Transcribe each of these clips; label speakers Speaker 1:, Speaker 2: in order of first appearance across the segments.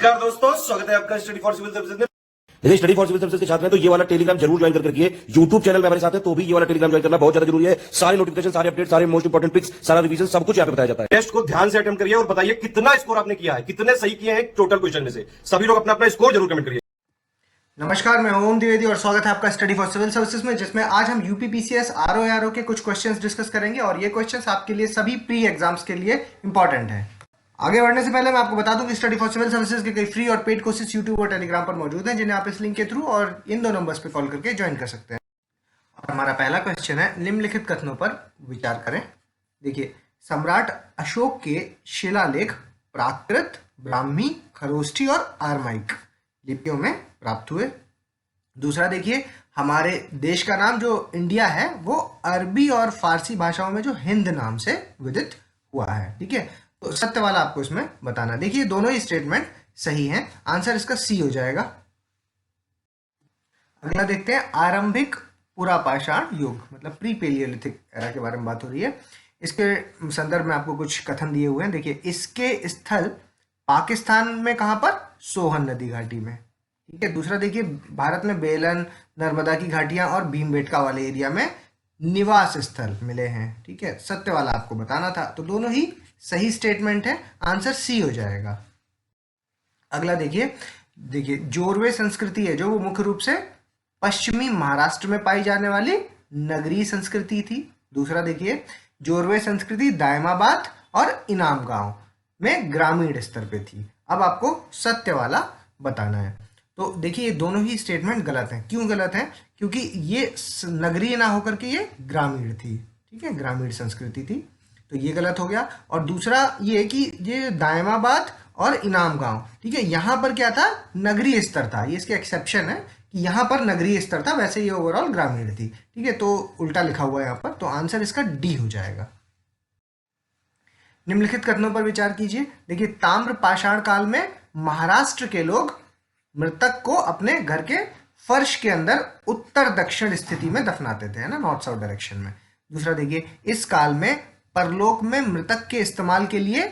Speaker 1: नमस्कार दोस्तों, स्वागत है आपका स्टडी फॉर सिविल सर्विसेज में।
Speaker 2: यदि स्टडी फॉर सिविल सर्विसेज के छात्र हैं तो ये वाला टेलीग्राम जरूर ज्वाइन करके रखिए। यूट्यूब चैनल में हमारे साथ है तो भी ये वाला टेलीग्राम ज्वाइन करना बहुत ज्यादा जरूरी है। सारे नोटिफिकेशन, सारे अपडेट, सारे मोस्ट इंपोर्टेंट पिक्स, सारा रिवीजन सब कुछ यहाँ पे बताया जाता है।
Speaker 1: टेस्ट को ध्यान से अटेम्प्ट करिए और बताइए कितना स्कोर आपने किया है, कितने सही किए हैं टोटल क्वेश्चन में से। सभी लोग अपना अपना स्कोर जरूर कमेंट करिए।
Speaker 3: नमस्कार, मैं ओम द्विवेदी और स्वागत है आपका स्टडी फॉर सिविल सर्विसेज में, जिसमें आज हम यूपीपीसीएस आरओ के कुछ क्वेश्चंस डिस्कस करेंगे और ये क्वेश्चंस आपके लिए सभी प्री एग्जाम्स के लिए इंपॉर्टेंट है। आगे बढ़ने से पहले मैं आपको बता दूं कि स्टडी फॉर सिविल सर्विसेज के कई फ्री और पेड कोर्सेज यूट्यूब और टेलीग्राम पर मौजूद हैं, जिन्हें आप इस लिंक के थ्रू और इन दो नंबर्स पर कॉल करके ज्वाइन कर सकते हैं। और हमारा पहला क्वेश्चन है, निम्नलिखित कथनों पर विचार करें। देखिए, सम्राट अशोक के शिलालेख प्राकृत, ब्राह्मी, खरोष्ठी और आरमाइक लिपियों में प्राप्त हुए। दूसरा देखिए, हमारे देश का नाम जो इंडिया है वो अरबी और फारसी भाषाओं में जो हिंद नाम से विदित हुआ है। ठीक है, तो सत्य वाला आपको इसमें बताना। देखिए, दोनों ही स्टेटमेंट सही हैं, आंसर इसका सी हो जाएगा। अगला देखते हैं, आरंभिक पुरापाषाण युग मतलब प्री पेलियोलिथिक एरा के बारे में बात हो रही है। इसके संदर्भ में आपको कुछ कथन दिए हुए हैं। देखिए, इसके स्थल पाकिस्तान में कहां पर? सोहन नदी घाटी में। ठीक है, दूसरा देखिए, भारत में बेलन, नर्मदा की घाटियां और भीमबेटका वाले एरिया में निवास स्थल मिले हैं। ठीक है, सत्य वाला आपको बताना था। तो दोनों ही सही स्टेटमेंट है, आंसर सी हो जाएगा। अगला देखिए जोरवे संस्कृति है जो वो मुख्य रूप से पश्चिमी महाराष्ट्र में पाई जाने वाली नगरीय संस्कृति थी। दूसरा देखिए, जोरवे संस्कृति दायमाबाद और इनाम गांव में ग्रामीण स्तर पे थी। अब आपको सत्य वाला बताना है। तो देखिए, ये दोनों ही स्टेटमेंट गलत हैं। क्यों गलत हैं? क्योंकि ये नगरीय ना होकर के ये ग्रामीण थी। ठीक है, ग्रामीण संस्कृति थी, तो ये गलत हो गया। और दूसरा ये कि ये दायमाबाद और इनाम गांव, ठीक है, यहाँ पर क्या था? नगरीय स्तर था। ये इसके एक्सेप्शन है कि यहाँ पर नगरीय स्तर था, वैसे ये ओवरऑल ग्रामीण थी। ठीक है, तो उल्टा लिखा हुआ है यहाँ पर, तो आंसर इसका डी हो जाएगा। निम्नलिखित कथनों पर विचार कीजिए। देखिए, ताम्र पाषाण काल में महाराष्ट्र के लोग मृतक को अपने घर के फर्श के अंदर उत्तर दक्षिण स्थिति में दफनाते थे, है ना, नॉर्थ साउथ डायरेक्शन में। दूसरा देखिए, इस काल में परलोक में मृतक के इस्तेमाल के लिए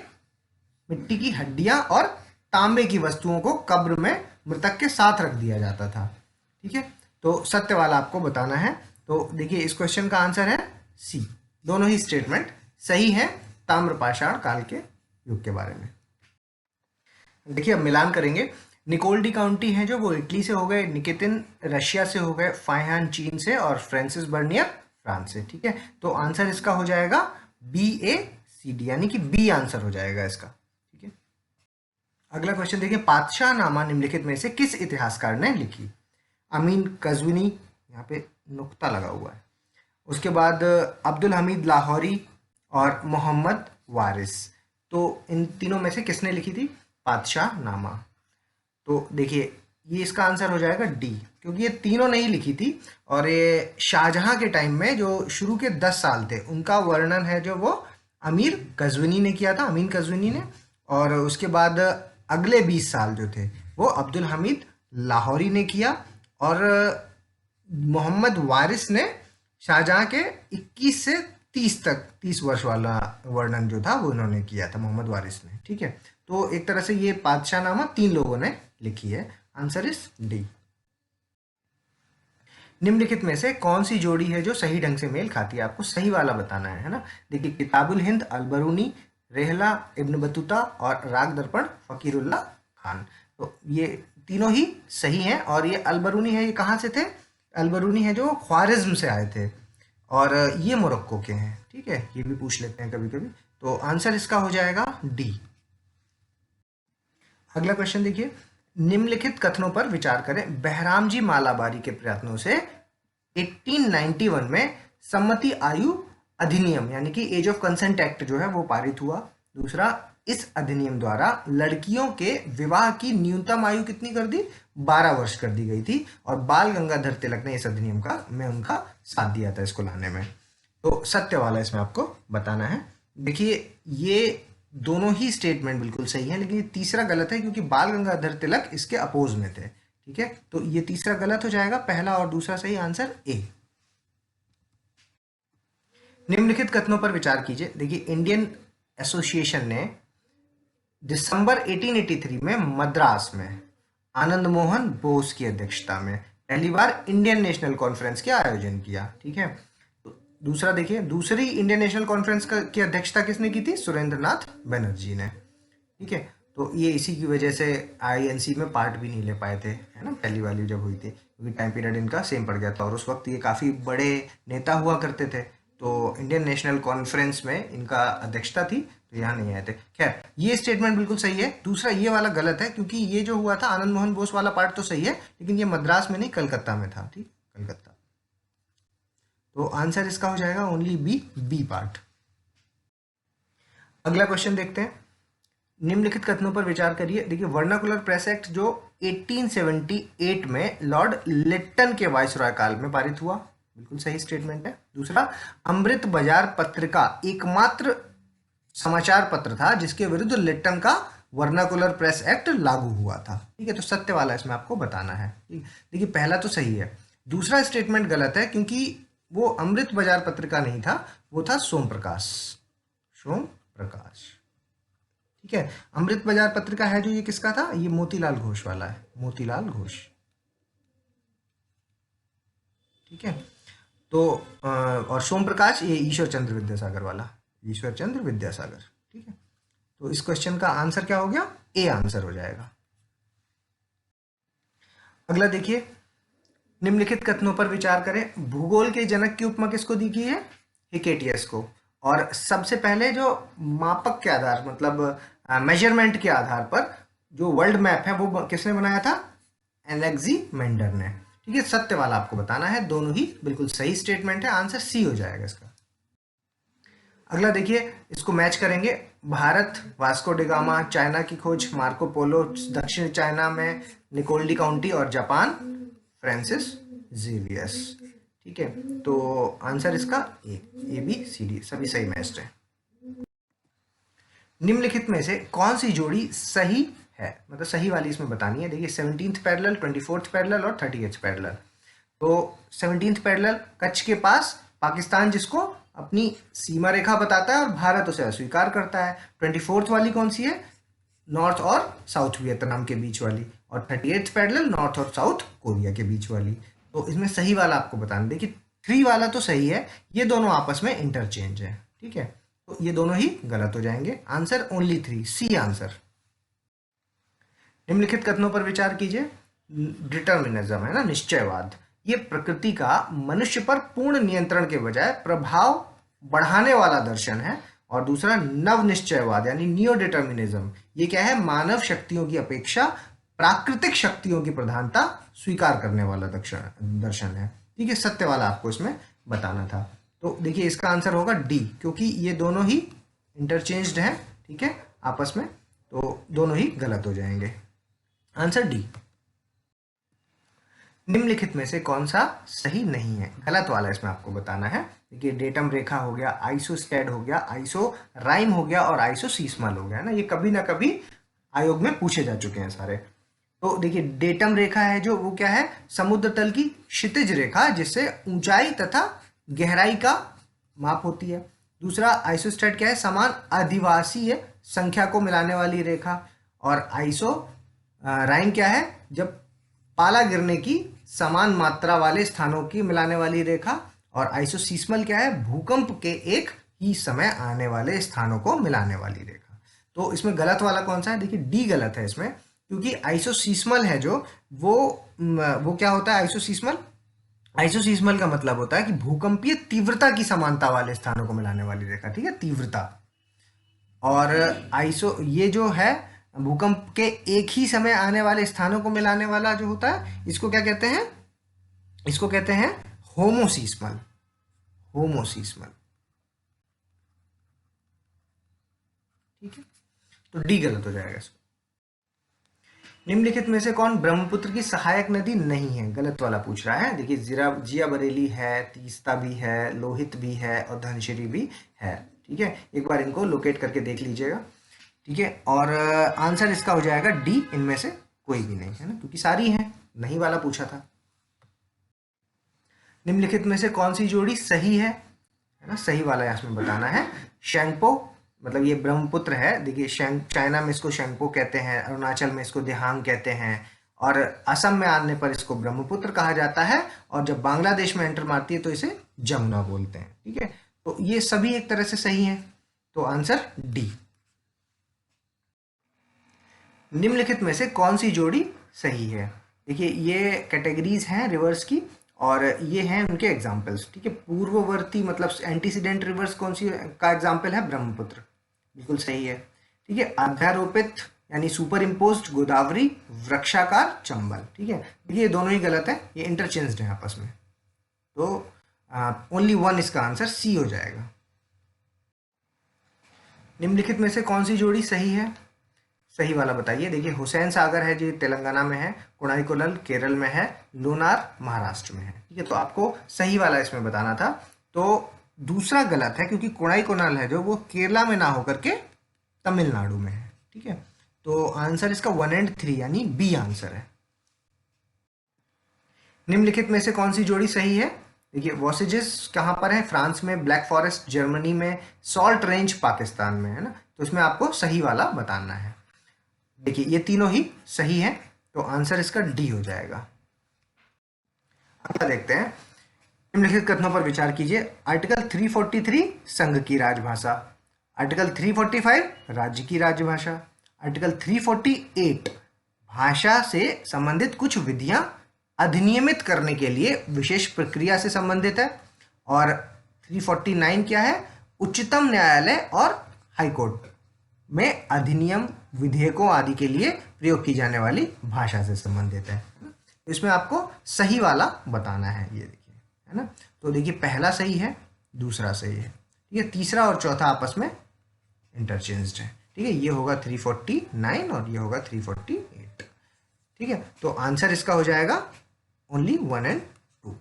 Speaker 3: मिट्टी की हड्डियां और तांबे की वस्तुओं को कब्र में मृतक के साथ रख दिया जाता था। ठीक है, तो सत्य वाला आपको बताना है। तो देखिए, इस क्वेश्चन का आंसर है सी। दोनों ही स्टेटमेंट सही है ताम्रपाषाण काल के युग के बारे में। देखिए, अब मिलान करेंगे। निकोल्डी काउंटी है जो वो इटली से हो गए, निकेतिन रशिया से हो गए, फाइहान चीन से और फ्रांसिस बर्नियर फ्रांस से। ठीक है, तो आंसर इसका हो जाएगा बी ए सी डी, यानी कि बी आंसर हो जाएगा इसका। ठीक है, अगला क्वेश्चन देखिए, पातशाहनामा निम्नलिखित में से किस इतिहासकार ने लिखी? अमीन कज़विनी, यहाँ पे नुक्ता लगा हुआ है। उसके बाद अब्दुल हमीद लाहौरी और मोहम्मद वारिस। तो इन तीनों में से किसने लिखी थी पातशाहनामा? तो देखिए, ये इसका आंसर हो जाएगा डी, क्योंकि ये तीनों नहीं लिखी थी और ये शाहजहां के टाइम में जो शुरू के 10 साल थे उनका वर्णन है जो वो अमीर कज़विनी ने किया था, अमीन कज़विनी ने। और उसके बाद अगले 20 साल जो थे वो अब्दुल हमीद लाहौरी ने किया और मोहम्मद वारिस ने शाहजहां के 21 से 30 वर्ष वाला वर्णन जो था वो इन्होंने किया था, मोहम्मद वारिस ने। ठीक है, तो एक तरह से ये पातशाहनामा 3 लोगों ने लिखी है। Answer is D. निम्नलिखित में से कौन सी जोड़ी है जो सही ढंग से मेल खाती है? आपको सही वाला बताना है ना। देखिए, किताबुल हिंद अलबरूनी, रेहला इब्न बतूता और राग दर्पण फकीरुल्लाह खान। तो ये तीनों ही सही हैं। और ये अलबरूनी है, ये कहाँ से थे? अलबरूनी है जो ख्वारिज्म से आए थे और ये मोरक्को के हैं। ठीक है, ये भी पूछ लेते हैं कभी कभी। तो आंसर इसका हो जाएगा डी। अगला क्वेश्चन देखिए, निम्नलिखित कथनों पर विचार करें। बहराम जी मालाबारी के प्रयत्नों से 1891 में सम्मति आयु अधिनियम यानी कि एज ऑफ कंसेंट एक्ट जो है वो पारित हुआ। दूसरा, इस अधिनियम द्वारा लड़कियों के विवाह की न्यूनतम आयु कितनी कर दी? 12 वर्ष कर दी गई थी और बाल गंगाधर तिलक ने इस अधिनियम में उनका साथ दिया था इसको लाने में। तो सत्य वाला इसमें आपको बताना है। देखिए, ये दोनों ही स्टेटमेंट बिल्कुल सही है, लेकिन ये तीसरा गलत है क्योंकि बाल गंगाधर तिलक इसके अपोज में थे। ठीक है, तो ये तीसरा गलत हो जाएगा, पहला और दूसरा सही, आंसर ए। निम्नलिखित कथनों पर विचार कीजिए। देखिए, इंडियन एसोसिएशन ने दिसंबर 1883 में मद्रास में आनंद मोहन बोस की अध्यक्षता में पहली बार इंडियन नेशनल कॉन्फ्रेंस का आयोजन किया। ठीक है, तो दूसरा देखिए, दूसरी इंडियन नेशनल कॉन्फ्रेंस की अध्यक्षता किसने की थी? सुरेंद्र नाथ बनर्जी ने। ठीक है, तो ये इसी की वजह से आईएनसी में पार्ट भी नहीं ले पाए थे, है ना, पहली वाली जब हुई थी, क्योंकि टाइम पीरियड इनका सेम पड़ गया था और उस वक्त ये काफ़ी बड़े नेता हुआ करते थे, तो इंडियन नेशनल कॉन्फ्रेंस में इनका अध्यक्षता थी, तो यहाँ नहीं आए थे। खैर, ये स्टेटमेंट बिल्कुल सही है। दूसरा ये वाला गलत है, क्योंकि ये जो हुआ था आनंद मोहन बोस वाला पार्ट तो सही है, लेकिन ये मद्रास में नहीं, कलकत्ता में था। ठीक, कलकत्ता। तो आंसर इसका हो जाएगा ओनली बी पार्ट। अगला क्वेश्चन देखते हैं। निम्नलिखित कथनों पर विचार करिए। देखिए, वर्नाकुलर प्रेस एक्ट जो 1878 में लॉर्ड लिट्टन के वाइसरॉय काल में पारित हुआ, बिल्कुल सही स्टेटमेंट है। दूसरा, अमृत बाजार पत्रिका एकमात्र समाचार पत्र था जिसके विरुद्ध लिट्टन का वर्नाकुलर प्रेस एक्ट लागू हुआ था। ठीक है, तो सत्य वाला इसमें आपको बताना है। देखिए, पहला तो सही है, दूसरा स्टेटमेंट गलत है, क्योंकि वो अमृत बाजार पत्रिका नहीं था, वो था सोम प्रकाश। ठीक है, अमृत बाजार पत्रिका है जो, ये किसका था? ये मोतीलाल घोष वाला है, मोतीलाल घोष। ठीक है, तो और सोम प्रकाश ये ईश्वर चंद्र विद्यासागर वाला, ईश्वर चंद्र विद्यासागर। ठीक है, तो इस क्वेश्चन का आंसर क्या हो गया? ए आंसर हो जाएगा। अगला देखिए, निम्नलिखित कथनों पर विचार करें। भूगोल के जनक की उपमा किसको दी गई है? हिकेटियस को। और सबसे पहले जो मापक के आधार, मतलब मेजरमेंट के आधार पर जो वर्ल्ड मैप है वो किसने बनाया था? अलेक्जेंडर ने। ठीक है, सत्य वाला आपको बताना है। दोनों ही बिल्कुल सही स्टेटमेंट है, आंसर सी हो जाएगा इसका। अगला देखिए, इसको मैच करेंगे। भारत, वास्को डिगामा, चाइना की खोज मार्को पोलो, दक्षिण चाइना में निकोल्डी काउंटी, और जापान फ्रांसिस जेवियर्स। ठीक है, तो आंसर इसका ए बी सी डी सभी सही मैच्ड है। निम्नलिखित में से कौन सी जोड़ी सही है? मतलब सही वाली इसमें बतानी है। देखिए, 17th पैरेलल, 24th पैरेलल और 30th पैरेलल। तो 17th पैरेलल कच्छ के पास पाकिस्तान जिसको अपनी सीमा रेखा बताता है और भारत उसे अस्वीकार करता है। 24th वाली कौन सी है? नॉर्थ और साउथ वियतनाम के बीच वाली। और 38th पैरेलल नॉर्थ और साउथ कोरिया के बीच वाली। तो इसमें सही वाला आपको बताना। देखिए, 3 वाला तो सही है, ये दोनों आपस में इंटरचेंज है। ठीक है, तो ये दोनों ही गलत हो जाएंगे। Answer only 3, C answer. निम्नलिखित कथनों पर विचार कीजिए। डिटर्मिनिज्म है ना, निश्चयवाद, ये प्रकृति का मनुष्य पर पूर्ण नियंत्रण के बजाय प्रभाव बढ़ाने वाला दर्शन है। और दूसरा, नव निश्चयवाद यानी नियो डिटर्मिनिज्म, ये क्या है? मानव शक्तियों की अपेक्षा प्राकृतिक शक्तियों की प्रधानता स्वीकार करने वाला दर्शन है। ठीक है, सत्य वाला आपको इसमें बताना था। तो देखिए, इसका आंसर होगा डी, क्योंकि ये दोनों ही इंटरचेंज्ड हैं। ठीक है, आपस में, तो दोनों ही गलत हो जाएंगे। Answer D. निम्नलिखित में से कौन सा सही नहीं है? गलत वाला इसमें आपको बताना है। देखिए, डेटम रेखा हो गया, आइसोस्टेड हो गया, आइसो राइम हो गया और आइसोसीस्मल हो गया ना। ये कभी ना कभी आयोग में पूछे जा चुके हैं सारे। तो देखिए, डेटम रेखा है जो, वो क्या है? समुद्र तल की क्षितिज रेखा जिससे ऊंचाई तथा गहराई का माप होती है। दूसरा, आइसोस्टेड क्या है? समान अधिवासीय संख्या को मिलाने वाली रेखा। और आइसो राइम क्या है? जब पाला गिरने की समान मात्रा वाले स्थानों की मिलाने वाली रेखा। और आइसोसीस्मल क्या है? भूकंप के एक ही समय आने वाले स्थानों को मिलाने वाली रेखा। तो इसमें गलत वाला कौन सा है? देखिए, डी गलत है इसमें, क्योंकि आइसोसीस्मल है जो, वो क्या होता है? आइसोसीस्मल का मतलब होता है कि भूकंपीय तीव्रता की समानता वाले स्थानों को मिलाने वाली रेखा। ठीक है, तीव्रता। और ये जो है भूकंप के एक ही समय आने वाले स्थानों को मिलाने वाला जो होता है, इसको क्या कहते हैं? इसको कहते हैं होमोसीस्मल। ठीक है, तो डी गलत हो जाएगा इसको। निम्नलिखित में से कौन ब्रह्मपुत्र की सहायक नदी नहीं है? गलत वाला पूछ रहा है। देखिए, जिया बरेली है, तीस्ता भी है, लोहित भी है और धनसिरी भी है। ठीक है, एक बार इनको लोकेट करके देख लीजिएगा। ठीक है, और आंसर इसका हो जाएगा डी, इनमें से कोई भी नहीं है ना, क्योंकि सारी हैं। नहीं वाला पूछा था। निम्नलिखित में से कौन सी जोड़ी सही है ना? सही वाला इसमें बताना है। शैंगपो मतलब ये ब्रह्मपुत्र है, देखिए चाइना में इसको शंको कहते हैं, अरुणाचल में इसको दिहांग कहते हैं, और असम में आने पर इसको ब्रह्मपुत्र कहा जाता है, और जब बांग्लादेश में एंटर मारती है तो इसे जमुना बोलते हैं। ठीक है, तो ये सभी एक तरह से सही है, तो आंसर डी। निम्नलिखित में से कौन सी जोड़ी सही है? देखिए ये कैटेगरीज हैं रिवर्स की, और ये हैं उनके एग्जाम्पल्स। ठीक है, पूर्ववर्ती मतलब एंटीसीडेंट रिवर्स कौन सी का एग्जाम्पल है? ब्रह्मपुत्र, बिल्कुल सही है। ठीक है, अध्यारोपित यानी सुपर इम्पोज्ड गोदावरी, वृक्षाकार चंबल। ठीक है, देखिए ये दोनों ही गलत है, ये इंटरचेंज्ड है आपस में, तो ओनली वन इसका आंसर सी हो जाएगा। निम्नलिखित में से कौन सी जोड़ी सही है? सही वाला बताइए। देखिए हुसैन सागर है जो तेलंगाना में है, कुणाईकोलल केरल में है, लोनार महाराष्ट्र में है। ठीक है, तो आपको सही वाला इसमें बताना था, तो दूसरा गलत है क्योंकि कुणाईकोलल है जो वो केरला में ना होकर के तमिलनाडु में है। ठीक है, तो आंसर इसका 1 और 3 यानी बी आंसर है। निम्नलिखित में से कौन सी जोड़ी सही है? देखिए वॉसेजेस कहाँ पर है? फ्रांस में, ब्लैक फॉरेस्ट जर्मनी में, सॉल्ट रेंज पाकिस्तान में, है ना, तो इसमें आपको सही वाला बताना है। देखिए ये तीनों ही सही हैं, तो आंसर इसका डी हो जाएगा। अगला देखते हैं, निम्नलिखित कथनों पर विचार कीजिए। आर्टिकल 343 संघ की राजभाषा, आर्टिकल 345 राज्य की राजभाषा, आर्टिकल 348 भाषा से संबंधित कुछ विधियां अधिनियमित करने के लिए विशेष प्रक्रिया से संबंधित है, और 349 क्या है? उच्चतम न्यायालय और हाईकोर्ट में अधिनियम, विधेयकों आदि के लिए प्रयोग की जाने वाली भाषा से संबंधित है। इसमें आपको सही वाला बताना है, ये देखिए, है ना। तो देखिए पहला सही है, दूसरा सही है, ठीक है, तीसरा और चौथा आपस में इंटरचेंज्ड है। ठीक है, ये होगा 349 और ये होगा 348। ठीक है, तो आंसर इसका हो जाएगा ओनली 1 और 2।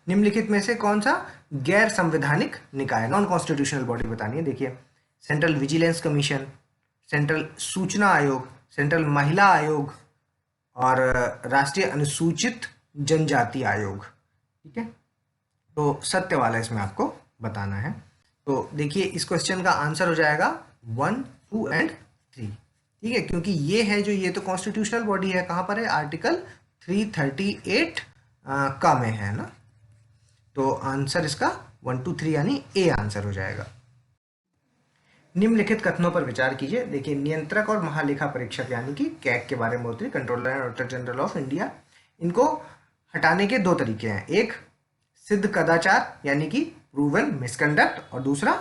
Speaker 3: निम्नलिखित में से कौन सा गैर संवैधानिक निकाय, नॉन कॉन्स्टिट्यूशनल बॉडी बतानी है? देखिए सेंट्रल विजिलेंस कमीशन, सेंट्रल सूचना आयोग, सेंट्रल महिला आयोग और राष्ट्रीय अनुसूचित जनजाति आयोग। ठीक है, तो सत्य वाला इसमें आपको बताना है। तो देखिए इस क्वेश्चन का आंसर हो जाएगा 1, 2 और 3। ठीक है, क्योंकि ये है जो, ये तो कॉन्स्टिट्यूशनल बॉडी है, कहाँ पर है? आर्टिकल 338 का में है ना, तो आंसर इसका 1, 2, 3 यानी ए आंसर हो जाएगा। निम्नलिखित कथनों पर विचार कीजिए। देखिए नियंत्रक और महालेखा परीक्षक यानी कि कैग के बारे में होती है, controller and auditor general of India, इनको हटाने के 2 तरीके हैं। एक सिद्ध कदाचार यानी कि प्रूवन मिसकंडक्ट, और दूसरा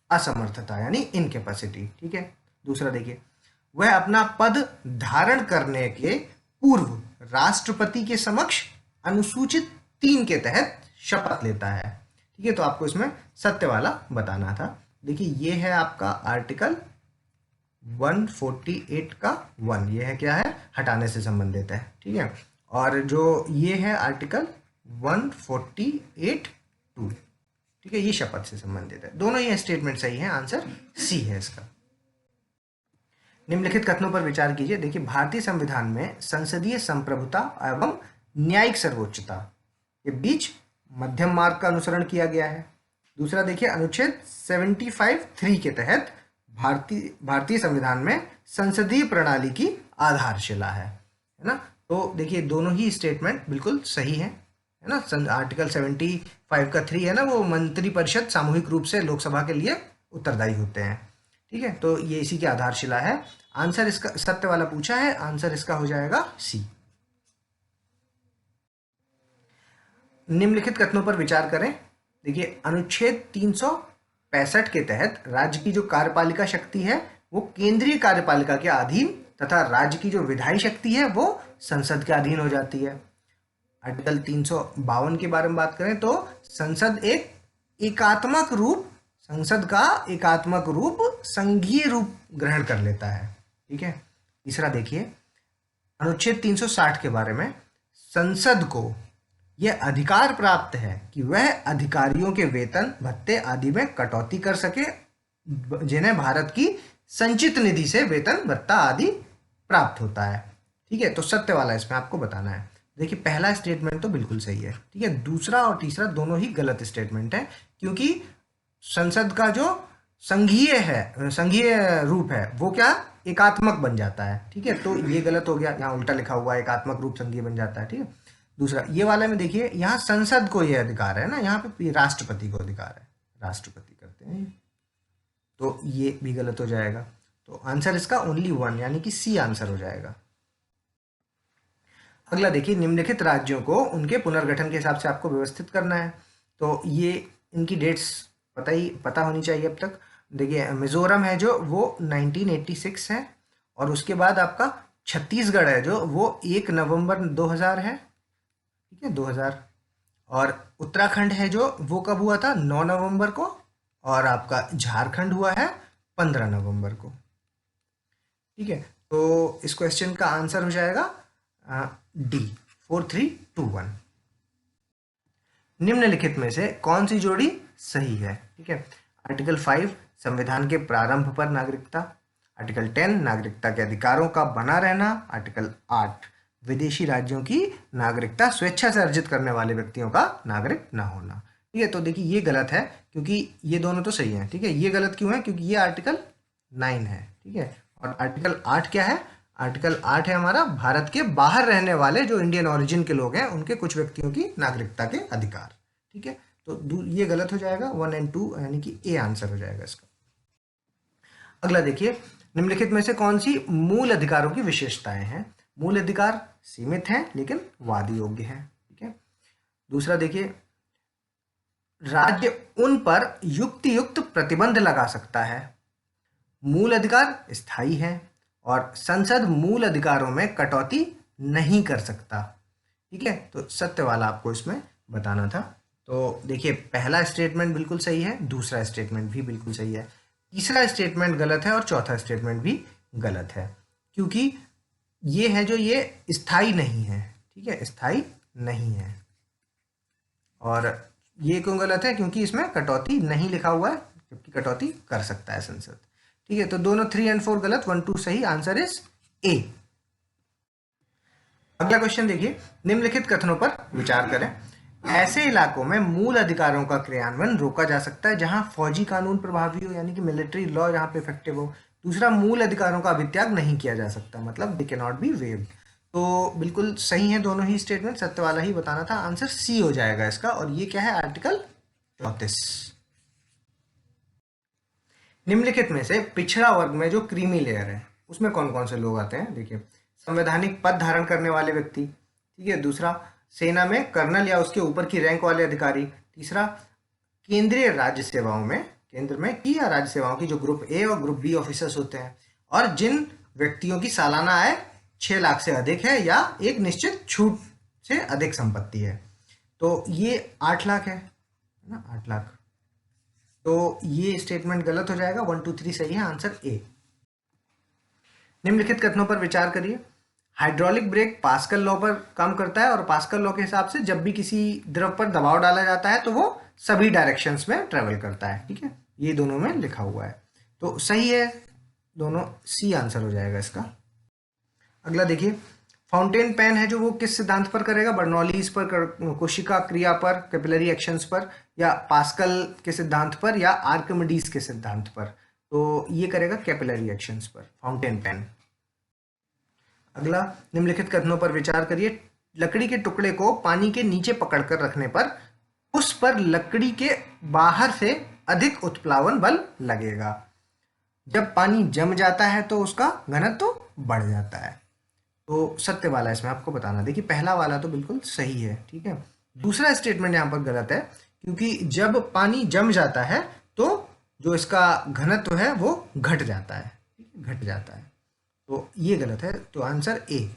Speaker 3: असमर्थता यानी इनकेपेसिटी। ठीक है, दूसरा देखिए, वह अपना पद धारण करने के पूर्व राष्ट्रपति के समक्ष अनुसूचित 3 के तहत शपथ लेता है। ठीक है, तो आपको इसमें सत्य वाला बताना था। देखिए ये है आपका आर्टिकल 148 का 1, ये है क्या है? हटाने से संबंधित है। ठीक है, और जो ये है आर्टिकल 148(2), ठीक है, ये शपथ से संबंधित है। दोनों ये स्टेटमेंट सही है, आंसर सी है इसका। निम्नलिखित कथनों पर विचार कीजिए। देखिए भारतीय संविधान में संसदीय संप्रभुता एवं न्यायिक सर्वोच्चता के बीच मध्यम मार्ग का अनुसरण किया गया है। दूसरा देखिए, अनुच्छेद 75(3) के तहत भारतीय संविधान में संसदीय प्रणाली की आधारशिला है ना। तो देखिए दोनों ही स्टेटमेंट बिल्कुल सही है ना। आर्टिकल 75 का 3 है ना, वो मंत्रिपरिषद सामूहिक रूप से लोकसभा के लिए उत्तरदायी होते हैं। ठीक है, तो ये इसी की आधारशिला है। आंसर इसका सत्य वाला पूछा है, आंसर इसका हो जाएगा सी। निम्नलिखित कथनों पर विचार करें। देखिए अनुच्छेद 365 के तहत राज्य की जो कार्यपालिका शक्ति है वो केंद्रीय कार्यपालिका के अधीन, तथा राज्य की जो विधायी शक्ति है वो संसद के अधीन हो जाती है। आर्टिकल 352 के बारे में बात करें तो संसद का एकात्मक रूप संघीय रूप ग्रहण कर लेता है। ठीक है, तीसरा देखिए अनुच्छेद 360 के बारे में, संसद को यह अधिकार प्राप्त है कि वह अधिकारियों के वेतन भत्ते आदि में कटौती कर सके जिन्हें भारत की संचित निधि से वेतन भत्ता आदि प्राप्त होता है। ठीक है, तो सत्य वाला इसमें आपको बताना है। देखिए पहला स्टेटमेंट तो बिल्कुल सही है। ठीक है, दूसरा और तीसरा दोनों ही गलत स्टेटमेंट है, क्योंकि संसद का जो संघीय रूप है वो क्या एकात्मक बन जाता है। ठीक है, तो ये गलत हो गया, यहाँ उल्टा लिखा हुआ है, एकात्मक रूप संघीय बन जाता है। ठीक है, दूसरा ये वाले में देखिए, यहाँ संसद को ये अधिकार है ना, यहाँ पे राष्ट्रपति को अधिकार है, राष्ट्रपति करते हैं, तो ये भी गलत हो जाएगा। तो आंसर इसका ओनली 1 यानी कि सी आंसर हो जाएगा। अगला देखिए, निम्नलिखित राज्यों को उनके पुनर्गठन के हिसाब से आपको व्यवस्थित करना है। तो ये इनकी डेट्स पता होनी चाहिए अब तक। देखिए, मिजोरम है जो वो 1986 है, और उसके बाद आपका छत्तीसगढ़ है जो वो 1 नवंबर 2000 है। ठीक है, 2000। और उत्तराखंड है जो वो कब हुआ था, 9 नवंबर को, और आपका झारखंड हुआ है 15 नवंबर को। ठीक है, तो इस क्वेश्चन का आंसर हो जाएगा डी, 4321। निम्नलिखित में से कौन सी जोड़ी सही है? ठीक है, आर्टिकल 5 संविधान के प्रारंभ पर नागरिकता, आर्टिकल 10 नागरिकता के अधिकारों का बना रहना, आर्टिकल 8 विदेशी राज्यों की नागरिकता स्वेच्छा से अर्जित करने वाले व्यक्तियों का नागरिक न होना। ठीक है, तो देखिए ये गलत है क्योंकि ये दोनों तो सही हैं। ठीक है, ये गलत क्यों है? क्योंकि ये आर्टिकल 9 है। ठीक है, और आर्टिकल 8 क्या है? आर्टिकल 8 है हमारा भारत के बाहर रहने वाले जो इंडियन ओरिजिन के लोग हैं उनके कुछ व्यक्तियों की नागरिकता के अधिकार। ठीक है, तो ये गलत हो जाएगा, 1 और 2 यानी कि ए आंसर हो जाएगा इसका। अगला देखिए, निम्नलिखित में से कौन सी मूल अधिकारों की विशेषताएं हैं? मूल अधिकार सीमित हैं लेकिन वाद योग्य हैं। ठीक है, दूसरा देखिए, राज्य उन पर युक्तियुक्त प्रतिबंध लगा सकता है। मूल अधिकार स्थायी है, और संसद मूल अधिकारों में कटौती नहीं कर सकता। ठीक है, तो सत्य वाला आपको इसमें बताना था। तो देखिए, पहला स्टेटमेंट बिल्कुल सही है, दूसरा स्टेटमेंट भी बिल्कुल सही है, तीसरा स्टेटमेंट गलत है, और चौथा स्टेटमेंट भी गलत है, क्योंकि ये है जो ये स्थायी नहीं है। ठीक है, स्थायी नहीं है। और ये क्यों गलत है? क्योंकि इसमें कटौती नहीं लिखा हुआ है, जबकि कटौती कर सकता है संसद। ठीक है, तो दोनों 3 और 4 गलत, 1 2 सही, आंसर इज ए। अगला क्वेश्चन देखिए, निम्नलिखित कथनों पर विचार करें। ऐसे इलाकों में मूल अधिकारों का क्रियान्वयन रोका जा सकता है जहां फौजी कानून प्रभावी हो, यानी कि मिलिट्री लॉ जहां पे इफेक्टिव हो। दूसरा, मूल अधिकारों का अभित्याग नहीं किया जा सकता, मतलब they can not be waived. तो बिल्कुल सही है दोनों ही स्टेटमेंट, सत्य वाला ही बताना था, आंसर सी हो जाएगा इसका। और ये क्या है? आर्टिकल 34। निम्नलिखित में से पिछड़ा वर्ग में जो क्रीमी लेयर है उसमें कौन कौन से लोग आते हैं? देखिए, संवैधानिक पद धारण करने वाले व्यक्ति। ठीक है, दूसरा, सेना में कर्नल या उसके ऊपर की रैंक वाले अधिकारी। तीसरा, केंद्रीय राज्य सेवाओं में, केंद्र में की या राज्य सेवाओं की जो ग्रुप ए और ग्रुप बी ऑफिसर्स होते हैं, और जिन व्यक्तियों की सालाना आय 6 लाख से अधिक है या एक निश्चित छूट से अधिक संपत्ति है। तो ये 8 लाख है ना, 8 लाख। तो ये स्टेटमेंट गलत हो जाएगा, 1 2 3 सही है, आंसर ए। निम्नलिखित कथनों पर विचार करिए। हाइड्रोलिक ब्रेक पास्कल लॉ पर काम करता है, और पास्कल लॉ के हिसाब से जब भी किसी द्रव पर दबाव डाला जाता है तो वो सभी डायरेक्शंस में ट्रेवल करता है। ठीक है, ये दोनों में लिखा हुआ है, तो सही है दोनों, सी आंसर हो जाएगा इसका। अगला देखिए, फाउंटेन पेन है जो वो किस सिद्धांत पर करेगा? बर्नौलीज पर, कोशिका क्रिया पर, कैपिलरी एक्शंस पर, या पास्कल के सिद्धांत पर, या आर्किमिडीज के सिद्धांत पर? तो ये करेगा कैपिलरी एक्शंस पर, फाउंटेन पेन। अगला, निम्नलिखित कथनों पर विचार करिए। लकड़ी के टुकड़े को पानी के नीचे पकड़कर रखने पर उस पर लकड़ी के बाहर से अधिक उत्प्लावन बल लगेगा। जब पानी जम जाता है तो उसका घनत्व तो बढ़ जाता है। तो सत्य वाला इसमें आपको बताना। देखिए, पहला वाला तो बिल्कुल सही है। ठीक है, दूसरा स्टेटमेंट यहाँ पर गलत है, क्योंकि जब पानी जम जाता है तो जो इसका घनत्व है वो घट जाता है। घट जाता है, तो ये गलत है, तो आंसर ए।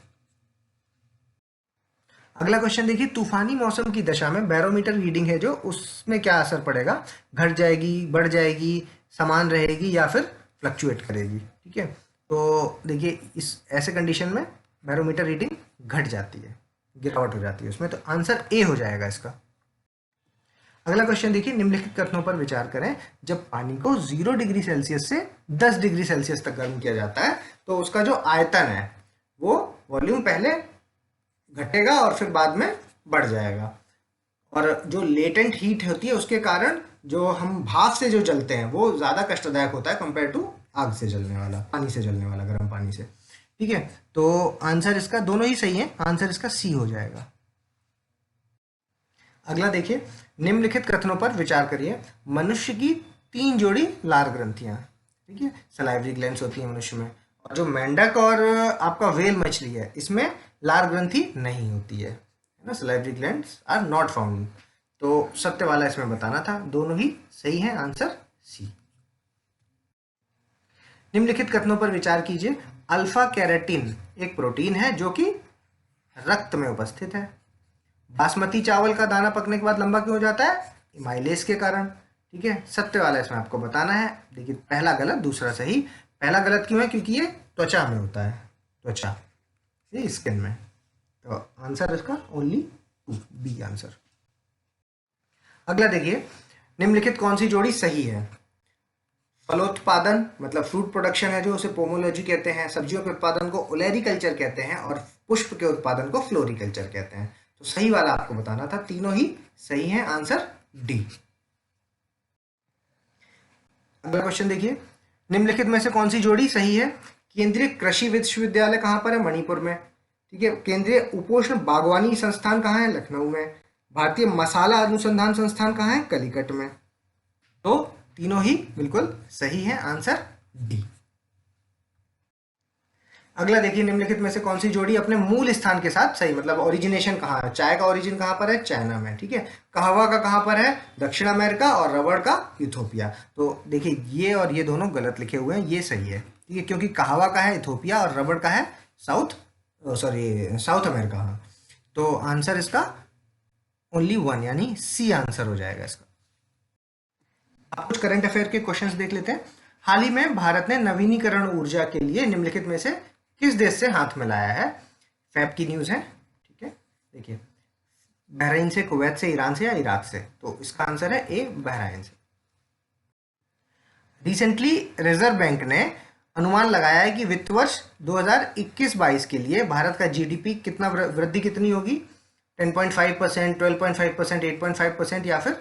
Speaker 3: अगला क्वेश्चन देखिए, तूफानी मौसम की दशा में बैरोमीटर रीडिंग है जो उसमें क्या असर पड़ेगा? घट जाएगी, बढ़ जाएगी, समान रहेगी, या फिर फ्लक्चुएट करेगी? ठीक है, तो देखिए, इस ऐसे कंडीशन में बैरोमीटर रीडिंग घट जाती है, गिरावट हो जाती है उसमें, तो आंसर ए हो जाएगा इसका। अगला क्वेश्चन देखिए, निम्नलिखित कथनों पर विचार करें। जब पानी को 0 डिग्री सेल्सियस से 10 डिग्री सेल्सियस तक गर्म किया जाता है तो उसका जो आयतन है वो वॉल्यूम पहले घटेगा और फिर बाद में बढ़ जाएगा, और जो लेटेंट हीट होती है उसके कारण जो हम भाप से जो जलते हैं वो ज़्यादा कष्टदायक होता है कंपेयर टू आग से जलने वाला, पानी से जलने वाला, गर्म पानी से। ठीक है, तो आंसर इसका दोनों ही सही है, आंसर इसका सी हो जाएगा। अगला देखिए, निम्नलिखित कथनों पर विचार करिए। मनुष्य की 3 जोड़ी लार ग्रंथियां, ठीक है, सलाइवरी ग्लैंड्स होती हैं मनुष्य में, और जो मेंढक और आपका व्हेल मछली है इसमें लार ग्रंथि नहीं होती है ना, salivary glands are not found. तो सत्य वाला इसमें बताना था, दोनों ही सही है, आंसर सी। निम्नलिखित कथनों पर विचार कीजिए। अल्फा कैरेटिन एक प्रोटीन है जो कि रक्त में उपस्थित है। बासमती चावल का दाना पकने के बाद लंबा क्यों हो जाता है? इमाइलेज के कारण। ठीक है, सत्य वाला इसमें आपको बताना है। देखिए, पहला गलत दूसरा सही। पहला गलत क्यों है? क्योंकि ये त्वचा में होता है, त्वचा, ये स्किन में। तो आंसर इसका ओनली 2, बी आंसर। अगला देखिए, निम्नलिखित कौन सी जोड़ी सही है? फलोत्पादन मतलब फ्रूट प्रोडक्शन है जो, उसे पोमोलॉजी कहते हैं। सब्जियों के उत्पादन को ओलेरिकल्चर कहते हैं और पुष्प के उत्पादन को फ्लोरिकल्चर कहते हैं। तो सही वाला आपको बताना था, तीनों ही सही है, आंसर डी। अगला क्वेश्चन देखिए, निम्नलिखित में से कौन सी जोड़ी सही है? केंद्रीय कृषि विश्वविद्यालय कहां पर है? मणिपुर में। ठीक है, केंद्रीय उपोष्ण बागवानी संस्थान कहां है? लखनऊ में। भारतीय मसाला अनुसंधान संस्थान कहां है? कलिकट में। तो तीनों ही बिल्कुल सही है, आंसर डी। अगला देखिए, निम्नलिखित में से कौन सी जोड़ी अपने मूल स्थान के साथ सही, मतलब ओरिजिनेशन कहाँ है? चाय का ओरिजिन कहाँ पर है? चाइना में। ठीक है, कहवा का कहाँ पर है? दक्षिण अमेरिका, और रबड़ का इथोपिया। तो देखिए, ये और ये दोनों गलत लिखे हुए हैं, ये सही है। ठीक है, क्योंकि कहवा का है इथोपिया और रबड़ का है साउथ अमेरिका। हाँ, तो आंसर इसका ओनली 1 यानी सी आंसर हो जाएगा इसका। आप कुछ करंट अफेयर के क्वेश्चंस देख लेते हैं। हाल ही में भारत ने नवीनीकरण ऊर्जा के लिए निम्नलिखित में से किस देश से हाथ मिलाया है? फैब की न्यूज है। ठीक है, देखिए, बहरीन से, कुवैत से, ईरान से या इराक से? तो इसका आंसर है ए, बहरीन से। रिसेंटली रिजर्व बैंक ने अनुमान लगाया है कि वित्त वर्ष 2021-22 के लिए भारत का जीडीपी कितना वृद्धि कितनी होगी? 10.5%, 12.5%, 8.5% या फिर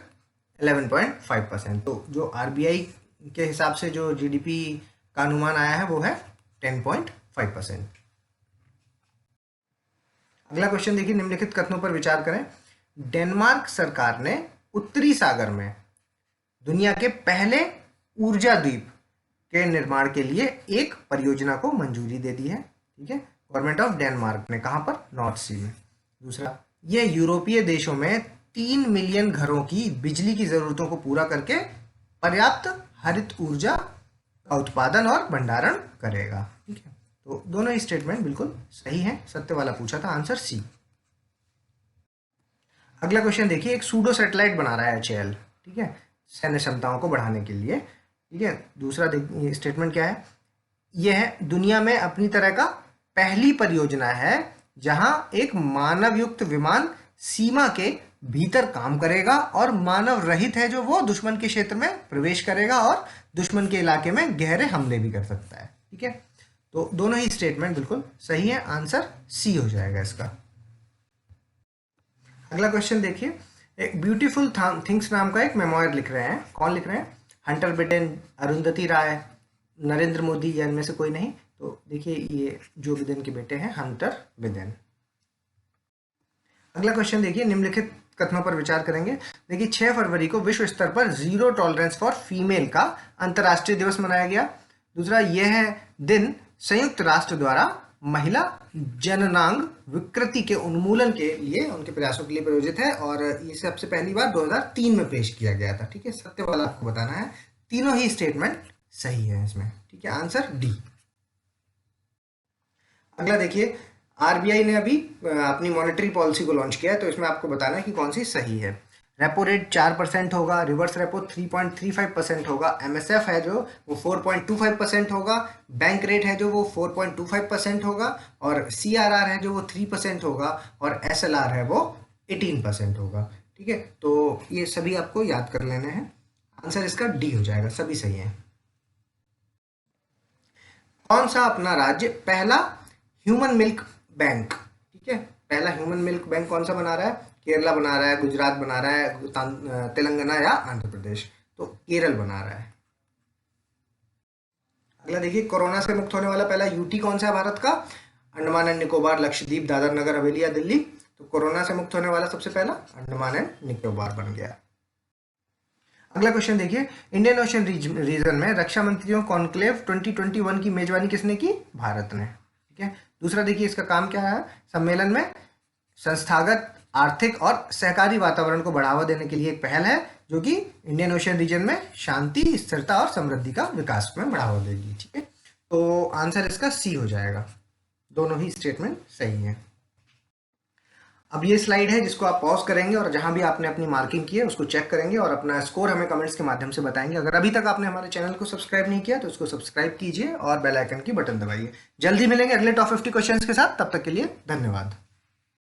Speaker 3: 11.5%। तो जो आरबीआई के हिसाब से जो जीडीपी का अनुमान आया है वो है 10.5%। अगला क्वेश्चन देखिए, निम्नलिखित कथनों पर विचार करें। डेनमार्क सरकार ने उत्तरी सागर में दुनिया के पहले ऊर्जा द्वीप के निर्माण के लिए एक परियोजना को मंजूरी दे दी है। ठीक है, गवर्नमेंट ऑफ डेनमार्क ने, कहां पर? नॉर्थ सी में। दूसरा, यह यूरोपीय देशों में 3 मिलियन घरों की बिजली की जरूरतों को पूरा करके पर्याप्त हरित ऊर्जा का उत्पादन और भंडारण करेगा। ठीक है, तो दोनों ही स्टेटमेंट बिल्कुल सही है। सत्य वाला पूछा था, आंसर सी। अगला क्वेश्चन देखिए, एक सूडो सैटेलाइट बना रहा है HAL। ठीक है, सैन्य क्षमताओं को बढ़ाने के लिए। ठीक है, दूसरा देखिए स्टेटमेंट क्या है? यह दुनिया में अपनी तरह का पहली परियोजना है जहां एक मानव युक्त विमान सीमा के भीतर काम करेगा और मानव रहित है जो वो दुश्मन के क्षेत्र में प्रवेश करेगा और दुश्मन के इलाके में गहरे हमले भी कर सकता है। ठीक है, तो दोनों ही स्टेटमेंट बिल्कुल सही है, आंसर सी हो जाएगा इसका। अगला क्वेश्चन देखिए, एक ब्यूटीफुल थिंग्स नाम का एक मेमोयर लिख रहे हैं। कौन लिख रहे हैं? हंटर बिडेन, अरुंधति राय, नरेंद्र मोदी, या इनमें से कोई नहीं? तो देखिए, ये जो बिडेन के बेटे हैं, हंटर बिडेन। अगला क्वेश्चन देखिए, निम्नलिखित कथनों पर विचार करेंगे। देखिए, 6 फरवरी को विश्व स्तर पर जीरो टॉलरेंस फॉर फीमेल का अंतर्राष्ट्रीय दिवस मनाया गया। दूसरा, यह दिन संयुक्त राष्ट्र द्वारा महिला जननांग विकृति के उन्मूलन के लिए, उनके प्रयासों के लिए प्रायोजित है और ये सबसे पहली बार 2003 में पेश किया गया था। ठीक है, सत्य वाला आपको बताना है। तीनों ही स्टेटमेंट सही है इसमें। ठीक है, आंसर डी। अगला देखिए, आरबीआई ने अभी अपनी मॉनेटरी पॉलिसी को लॉन्च किया है, तो इसमें आपको बताना है कि कौन सी सही है। रेपो रेट 4% होगा, रिवर्स रेपो 3.35% होगा, एमएसएफ है जो वो 4.25% होगा, बैंक रेट है जो वो 4.25% होगा, और सीआरआर है जो वो 3% होगा, और एसएलआर है वो 18% होगा। ठीक है, तो ये सभी आपको याद कर लेने हैं। आंसर इसका डी हो जाएगा, सभी सही है। कौन सा अपना राज्य पहला ह्यूमन मिल्क बैंक, ठीक है, पहला ह्यूमन मिल्क बैंक कौन सा बना रहा है? केरला बना रहा है, गुजरात बना रहा है, तेलंगाना या आंध्र प्रदेश? तो केरल बना रहा है। अगला देखिए, कोरोना से मुक्त होने वाला पहला यूटी कौन सा है भारत का? अंडमान एंड निकोबार, लक्षद्वीप, दादर नगर हवेली या दिल्ली? तो कोरोना से मुक्त होने वाला सबसे पहला अंडमान एंड निकोबार बन गया। अगला क्वेश्चन देखिए, इंडियन ओशन रीजन में रक्षा मंत्रियों कॉन्क्लेव 2021 की मेजबानी किसने की? भारत ने। ठीक है, दूसरा देखिए इसका काम क्या है? सम्मेलन में संस्थागत आर्थिक और सहकारी वातावरण को बढ़ावा देने के लिए एक पहल है जो कि इंडियन ओशन रीजन में शांति, स्थिरता और समृद्धि का विकास में बढ़ावा देगी। ठीक है, तो आंसर इसका सी हो जाएगा। दोनों ही स्टेटमेंट सही है। अब ये स्लाइड है जिसको आप पॉज करेंगे और जहां भी आपने अपनी मार्किंग की है उसको चेक करेंगे और अपना स्कोर हमें कमेंट्स के माध्यम से बताएंगे। अगर अभी तक आपने हमारे चैनल को सब्सक्राइब नहीं किया तो उसको सब्सक्राइब कीजिए और बेल आइकन की बटन दबाइए। जल्दी मिलेंगे अगले टॉप 50 क्वेश्चंस के साथ, तब तक के लिए धन्यवाद।